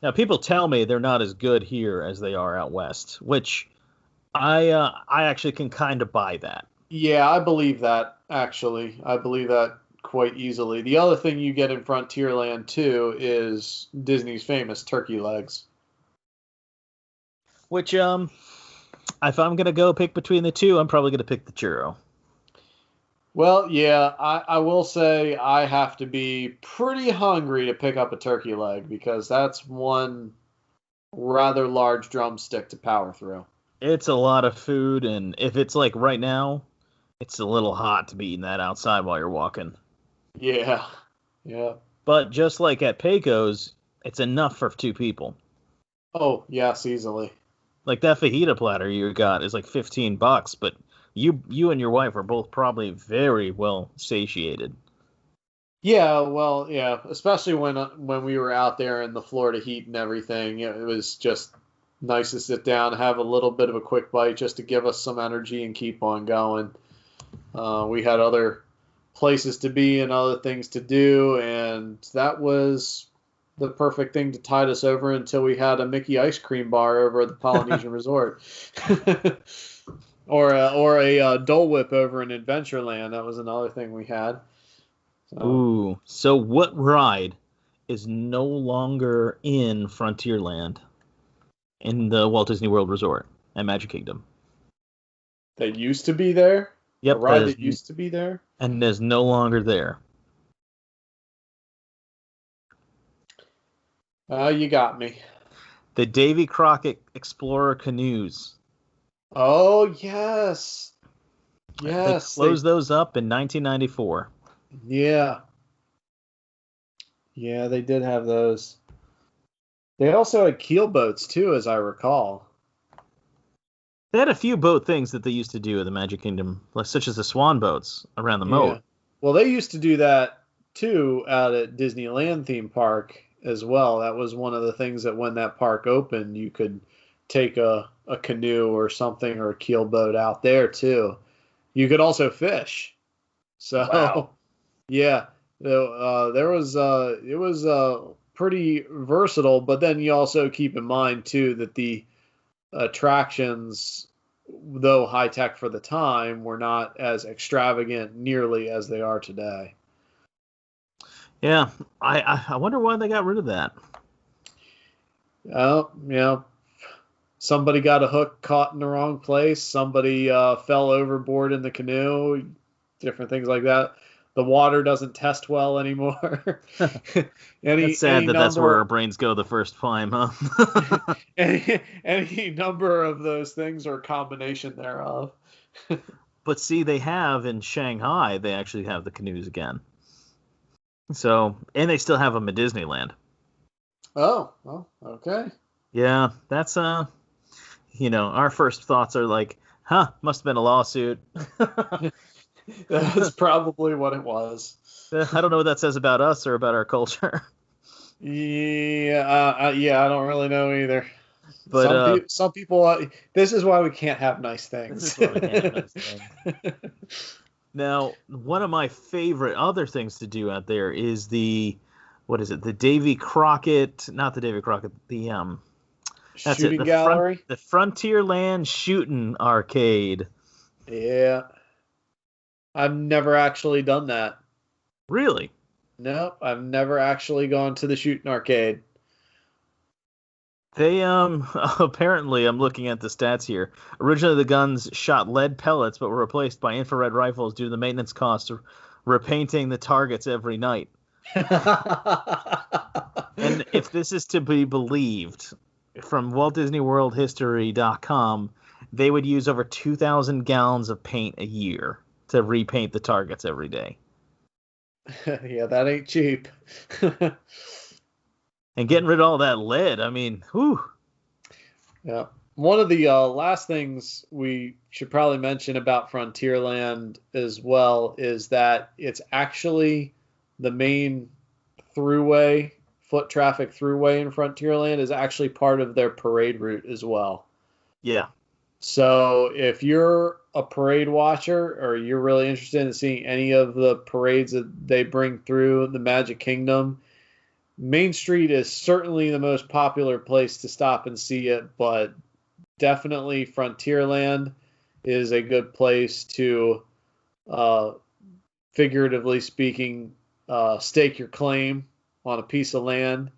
Speaker 2: Now, people tell me they're not as good here as they are out west, which I actually can kind of buy that.
Speaker 1: Yeah, I believe that, actually. I believe that quite easily. The other thing you get in Frontierland, too, is Disney's famous turkey legs.
Speaker 2: Which, if I'm going to go pick between the two, I'm probably going to pick the churro.
Speaker 1: Well, yeah, I will say I have to be pretty hungry to pick up a turkey leg, because that's one rather large drumstick to power through.
Speaker 2: It's a lot of food, and if it's like right now, it's a little hot to be eating that outside while you're walking.
Speaker 1: Yeah.
Speaker 2: But just like at Pecos, it's enough for two people.
Speaker 1: Oh, yes, easily.
Speaker 2: Like that fajita platter you got is like $15, but you and your wife are both probably very well satiated.
Speaker 1: Yeah, well, yeah, especially when we were out there in the Florida heat and everything. It was just nice to sit down, have a little bit of a quick bite just to give us some energy and keep on going. We had other places to be and other things to do, and that was the perfect thing to tide us over until we had a Mickey ice cream bar over at the Polynesian Resort. Or a Dole Whip over in Adventureland. That was another thing we had.
Speaker 2: Ooh. So what ride is no longer in Frontierland in the Walt Disney World Resort at Magic Kingdom?
Speaker 1: That used to be there? A
Speaker 2: Yep,
Speaker 1: ride that used to be there?
Speaker 2: and is no longer there.
Speaker 1: You got me.
Speaker 2: The Davy Crockett Explorer Canoes.
Speaker 1: Oh, yes.
Speaker 2: They
Speaker 1: Yes.
Speaker 2: closed those up in 1994.
Speaker 1: Yeah. Yeah, they did have those. They also had keel boats, too, as I recall.
Speaker 2: They had a few boat things that they used to do at the Magic Kingdom, like such as the swan boats around the
Speaker 1: Yeah.
Speaker 2: moat.
Speaker 1: Well, they used to do that, too, out at Disneyland theme park as well. That was one of the things that when that park opened, you could take a canoe or something or a keel boat out there, too. You could also fish. So,
Speaker 2: Wow.
Speaker 1: yeah, there was it was pretty versatile. But then you also keep in mind too that the attractions, though high tech for the time, were not as extravagant nearly as they are today.
Speaker 2: Yeah, I wonder why they got rid of that.
Speaker 1: Somebody got a hook caught in the wrong place. Somebody fell overboard in the canoe. Different things like that. The water doesn't test well anymore.
Speaker 2: That's sad
Speaker 1: any
Speaker 2: that that's where our
Speaker 1: number
Speaker 2: brains go the first time, huh?
Speaker 1: any number of those things or combination thereof.
Speaker 2: But see, they have in Shanghai, they actually have the canoes again. So, and they still have them at Disneyland.
Speaker 1: Oh, well, okay.
Speaker 2: Yeah, that's our first thoughts are like, huh, must have been a lawsuit.
Speaker 1: That's probably what it was.
Speaker 2: I don't know what that says about us or about our culture.
Speaker 1: Yeah, I don't really know either.
Speaker 2: But
Speaker 1: Some people. This is why we can't have nice things.
Speaker 2: this is why we can't have nice things. Now, one of my favorite other things to do out there is what is it? The Davy Crockett, not the Davy Crockett, that's it.
Speaker 1: Shooting gallery.
Speaker 2: The Frontierland Shooting Arcade.
Speaker 1: Yeah, I've never actually done that.
Speaker 2: Really?
Speaker 1: Nope, I've never actually gone to the shooting arcade.
Speaker 2: They apparently I'm looking at the stats here. Originally the guns shot lead pellets but were replaced by infrared rifles due to the maintenance costs of repainting the targets every night. And if this is to be believed, from WaltDisneyWorldHistory.com, they would use over 2,000 gallons of paint a year to repaint the targets every day.
Speaker 1: Yeah, that ain't cheap.
Speaker 2: And getting rid of all that lead, I mean, whew.
Speaker 1: Yeah. One of the last things we should probably mention about Frontierland as well is that it's actually the main throughway, foot traffic throughway in Frontierland is actually part of their parade route as well.
Speaker 2: Yeah.
Speaker 1: So if you're a parade watcher or you're really interested in seeing any of the parades that they bring through the Magic Kingdom, Main Street is certainly the most popular place to stop and see it, but definitely Frontierland is a good place to, figuratively speaking, stake your claim on a piece of land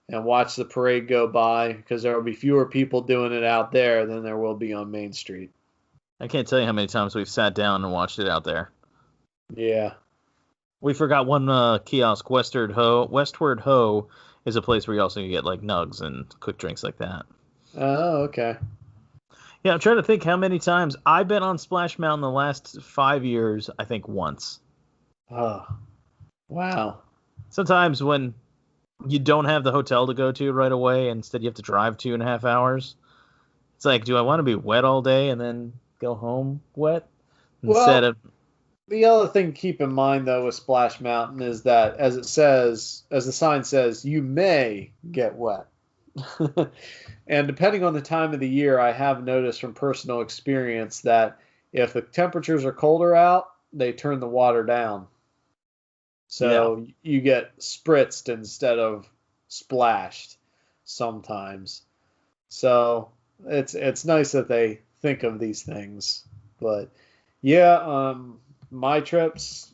Speaker 1: and watch the parade go by, because there will be fewer people doing it out there than there will be on Main Street.
Speaker 2: I can't tell you how many times we've sat down and watched it out there.
Speaker 1: Yeah.
Speaker 2: We forgot one kiosk, Westward Ho is a place where you also can get like nugs and quick drinks like that.
Speaker 1: Oh, okay.
Speaker 2: Yeah, I'm trying to think how many times I've been on Splash Mountain the last 5 years. I think once.
Speaker 1: Oh, wow.
Speaker 2: Sometimes when you don't have the hotel to go to right away, instead you have to drive 2.5 hours. It's like, do I want to be wet all day and then go home wet instead of?
Speaker 1: The other thing to keep in mind, though, with Splash Mountain is that, as the sign says, you may get wet. And depending on the time of the year, I have noticed from personal experience that if the temperatures are colder out, they turn the water down. So you get spritzed instead of splashed sometimes. So it's nice that they think of these things. But yeah, my trips,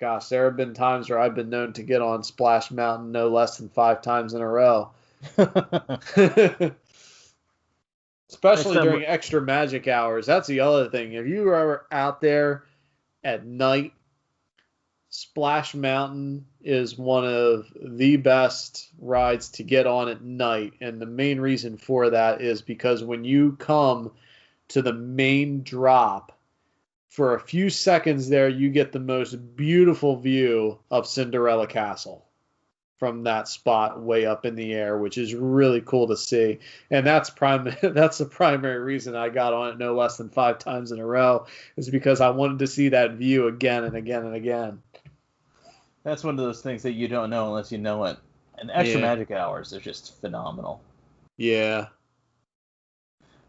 Speaker 1: gosh, there have been times where I've been known to get on Splash Mountain no less than 5 times in a row. Especially during extra magic hours. That's the other thing. If you are out there at night, Splash Mountain is one of the best rides to get on at night. And the main reason for that is because when you come to the main drop, for a few seconds there, you get the most beautiful view of Cinderella Castle from that spot way up in the air, which is really cool to see. And that's the primary reason I got on it no less than 5 times in a row, is because I wanted to see that view again and again and again.
Speaker 2: That's one of those things that you don't know unless you know it. And extra magic hours are just phenomenal.
Speaker 1: Yeah.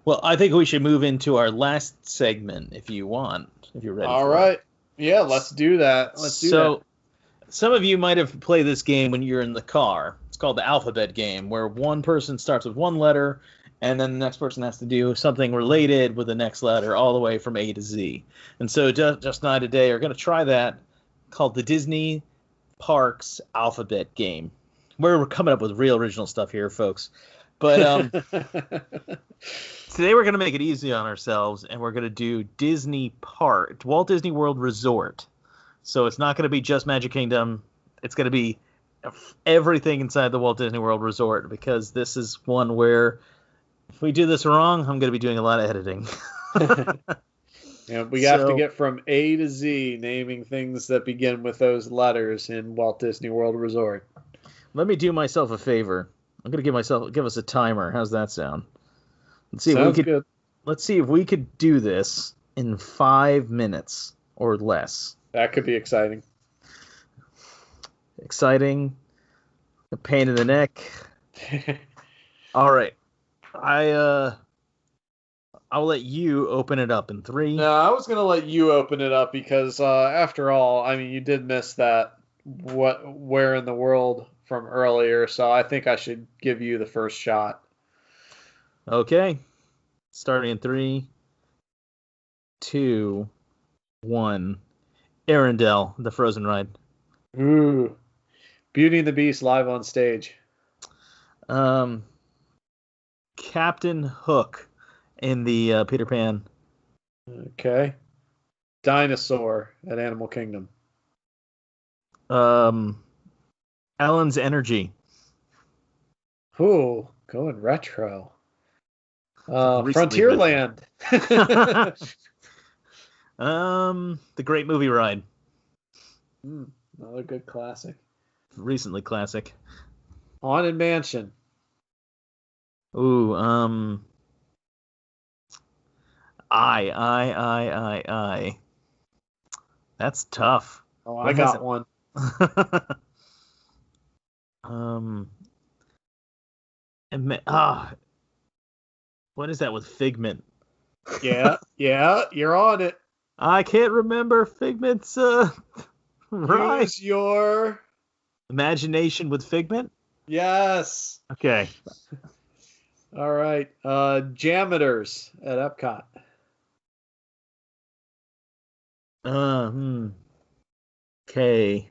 Speaker 2: Well, I think we should move into our last segment if you want, if you're ready.
Speaker 1: All right. Yeah, let's do that.
Speaker 2: So, some of you might have played this game when you're in the car. It's called the alphabet game, where one person starts with one letter, and then the next person has to do something related with the next letter, all the way from A to Z. And so, Just and I today are going to try that, called the Disney Parks Alphabet Game. We're coming up with real original stuff here, folks. But today we're going to make it easy on ourselves, and we're going to do Walt Disney World Resort. So it's not going to be just Magic Kingdom. It's going to be everything inside the Walt Disney World Resort, because this is one where if we do this wrong, I'm going to be doing a lot of editing.
Speaker 1: Yeah, we have to get from A to Z, naming things that begin with those letters in Walt Disney World Resort.
Speaker 2: Let me do myself a favor. I'm going to give us a timer. How's that sound? Let's see
Speaker 1: good.
Speaker 2: Let's see if we could do this in 5 minutes or less.
Speaker 1: That could be exciting.
Speaker 2: Exciting. A pain in the neck. All right. I'll let you open it up in 3.
Speaker 1: No, I was going to let you open it up because, after all, I mean, you did miss that where in the world from earlier, so I think I should give you the first shot.
Speaker 2: Okay. Starting in 3, 2, 1. Arendelle, the Frozen ride.
Speaker 1: Ooh. Beauty and the Beast live on stage.
Speaker 2: Captain Hook in the Peter Pan.
Speaker 1: Okay. Dinosaur at Animal Kingdom.
Speaker 2: Ellen's Energy.
Speaker 1: Ooh, going retro. Frontierland.
Speaker 2: The Great Movie Ride.
Speaker 1: Another good classic.
Speaker 2: Recently classic.
Speaker 1: Haunted Mansion.
Speaker 2: Ooh, I. That's tough.
Speaker 1: Oh, I got one.
Speaker 2: What is that with Figment?
Speaker 1: Yeah, you're on it.
Speaker 2: I can't remember Figment's right.
Speaker 1: Use your
Speaker 2: imagination with Figment?
Speaker 1: Yes.
Speaker 2: Okay.
Speaker 1: All right. Jameters at Epcot.
Speaker 2: Okay.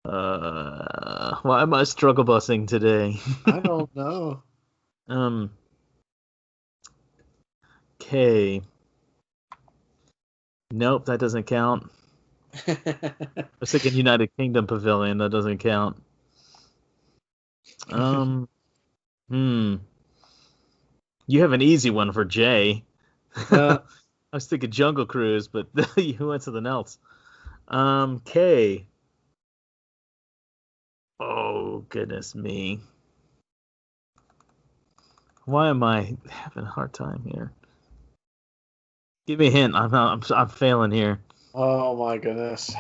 Speaker 2: Why am I struggle busing today?
Speaker 1: I don't know.
Speaker 2: Okay. Nope, that doesn't count. I was thinking United Kingdom Pavilion. That doesn't count. You have an easy one for Jay. I was thinking Jungle Cruise, but you went something else. K. Oh, goodness me. Why am I having a hard time here? Give me a hint. I'm failing here.
Speaker 1: Oh my goodness.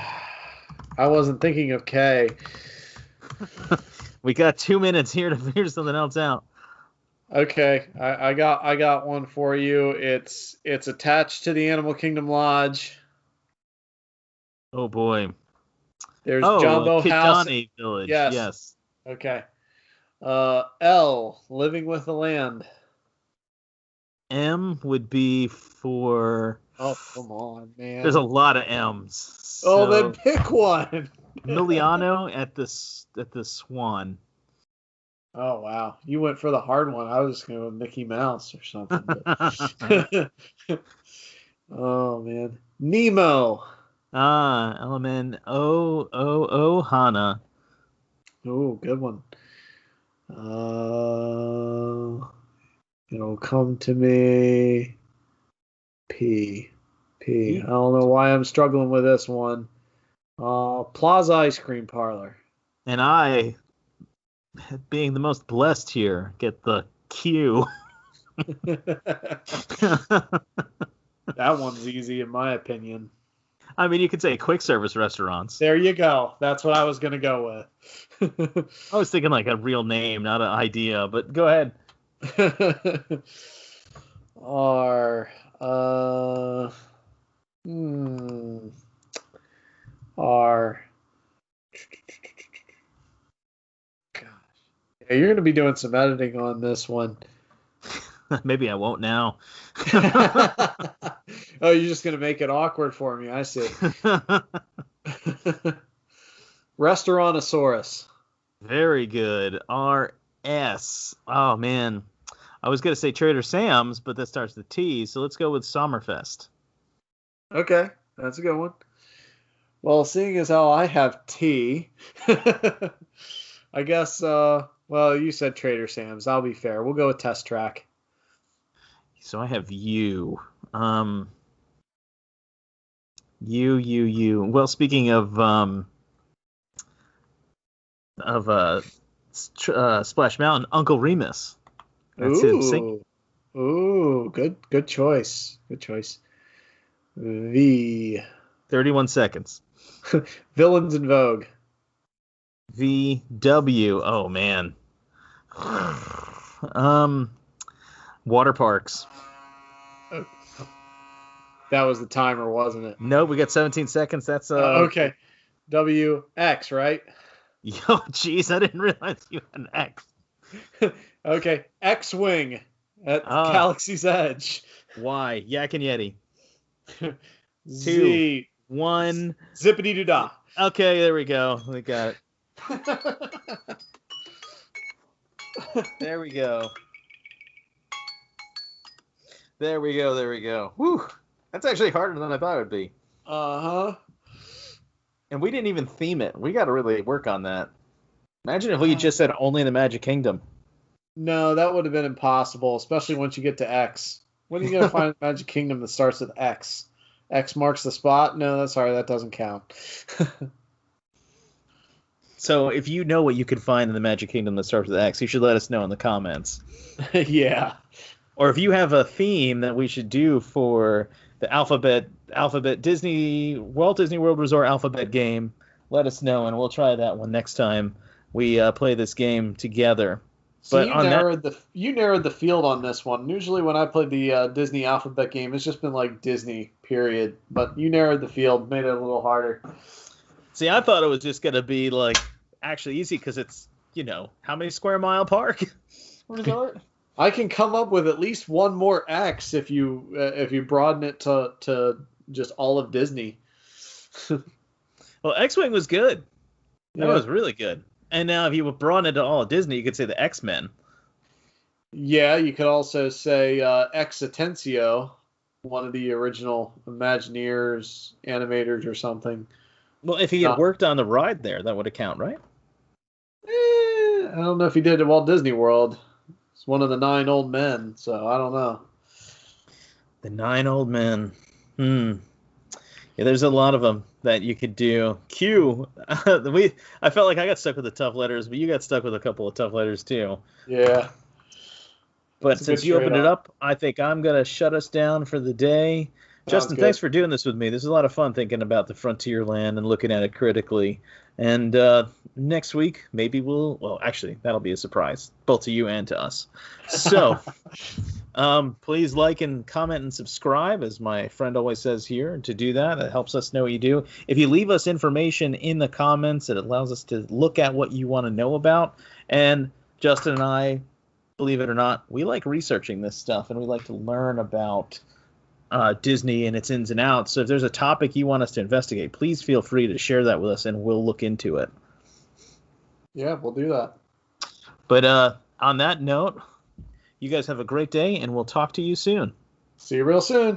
Speaker 1: I wasn't thinking of K.
Speaker 2: We got 2 minutes here to figure something else out.
Speaker 1: Okay, I got one for you. It's attached to the Animal Kingdom Lodge.
Speaker 2: Oh boy.
Speaker 1: There's Jumbo House.
Speaker 2: Kidani Village.
Speaker 1: Yes. Okay. L, Living with the Land.
Speaker 2: M would be for...
Speaker 1: Oh, come on, man.
Speaker 2: There's a lot of M's.
Speaker 1: Oh, then
Speaker 2: So
Speaker 1: pick one.
Speaker 2: Miliano at the Swan.
Speaker 1: Oh, wow. You went for the hard one. I was just going with Mickey Mouse or something. But... oh, man. Nemo.
Speaker 2: LMNO Hana.
Speaker 1: Oh, good one. It'll come to me. P. I don't know why I'm struggling with this one. Plaza Ice Cream Parlor.
Speaker 2: And I, being the most blessed here, get the Q.
Speaker 1: That one's easy in my opinion.
Speaker 2: I mean, you could say quick service restaurants.
Speaker 1: There you go. That's what I was going to go with.
Speaker 2: I was thinking like a real name, not an idea, but go ahead.
Speaker 1: R. R. Gosh. Yeah, you're going to be doing some editing on this one.
Speaker 2: Maybe I won't now.
Speaker 1: Oh, you're just going to make it awkward for me. I see. Restaurantosaurus.
Speaker 2: Very good. RS. Oh, man. I was going to say Trader Sam's, but that starts with T, so let's go with Sommerfest.
Speaker 1: Okay, that's a good one. Well, seeing as how I have T, I guess, well, you said Trader Sam's. I'll be fair. We'll go with Test Track.
Speaker 2: So I have U. U. Well, speaking of Splash Mountain, Uncle Remus. That's him singing.
Speaker 1: Ooh, good choice. Good choice. V.
Speaker 2: 31 seconds.
Speaker 1: Villains in Vogue.
Speaker 2: VW. Oh man. Water parks.
Speaker 1: That was the timer, wasn't it?
Speaker 2: No, we got 17 seconds. That's
Speaker 1: okay. WX, right?
Speaker 2: Yo, jeez, I didn't realize you had an X.
Speaker 1: Okay, X-Wing at Galaxy's Edge.
Speaker 2: Y, Yak and Yeti.
Speaker 1: Z.
Speaker 2: 2, 1.
Speaker 1: Zippity doo dah.
Speaker 2: Okay, there we go. We got it. There we go. There we go. Whew. That's actually harder than I thought it would be.
Speaker 1: Uh-huh.
Speaker 2: And we didn't even theme it. We got to really work on that. Imagine if we just said only the Magic Kingdom.
Speaker 1: No, that would have been impossible, especially once you get to X. When are you going to find a Magic Kingdom that starts with X? X marks the spot? No, sorry, that doesn't count.
Speaker 2: So if you know what you could find in the Magic Kingdom that starts with X, you should let us know in the comments.
Speaker 1: Yeah.
Speaker 2: Or if you have a theme that we should do for the Alphabet Walt Disney World Resort Alphabet game, let us know, and we'll try that one next time we play this game together.
Speaker 1: So you narrowed the field on this one. Usually when I played the Disney Alphabet game, it's just been like Disney, period. But you narrowed the field, made it a little harder.
Speaker 2: See, I thought it was just going to be like actually easy because it's, how many square mile park resort?
Speaker 1: I can come up with at least one more X if you broaden it to just all of Disney.
Speaker 2: Well, X-Wing was good. That
Speaker 1: Yeah.
Speaker 2: was really good. And now if you broaden it to all of Disney, you could say the X-Men.
Speaker 1: Yeah, you could also say Ex Atencio, one of the original Imagineers, animators or something.
Speaker 2: Well, if he had worked on the ride there, that would account, right?
Speaker 1: I don't know if he did at Walt Disney World. It's one of the 9 old men, so I don't know.
Speaker 2: The 9 old men. Yeah, there's a lot of them that you could do. Q. I felt like I got stuck with the tough letters, but you got stuck with a couple of tough letters too.
Speaker 1: Yeah.
Speaker 2: But since you opened it up, I think I'm going to shut us down for the day. Justin, thanks for doing this with me. This is a lot of fun thinking about the Frontierland and looking at it critically. And next week, maybe actually, that'll be a surprise, both to you and to us. So please like and comment and subscribe, as my friend always says here. To do that, it helps us know what you do. If you leave us information in the comments, it allows us to look at what you want to know about. And Justin and I, believe it or not, we like researching this stuff, and we like to learn about Disney and its ins and outs. So if there's a topic you want us to investigate, please feel free to share that with us, and we'll look into it.
Speaker 1: Yeah, we'll do that.
Speaker 2: But on that note, you guys have a great day, and we'll talk to you soon.
Speaker 1: See you real soon.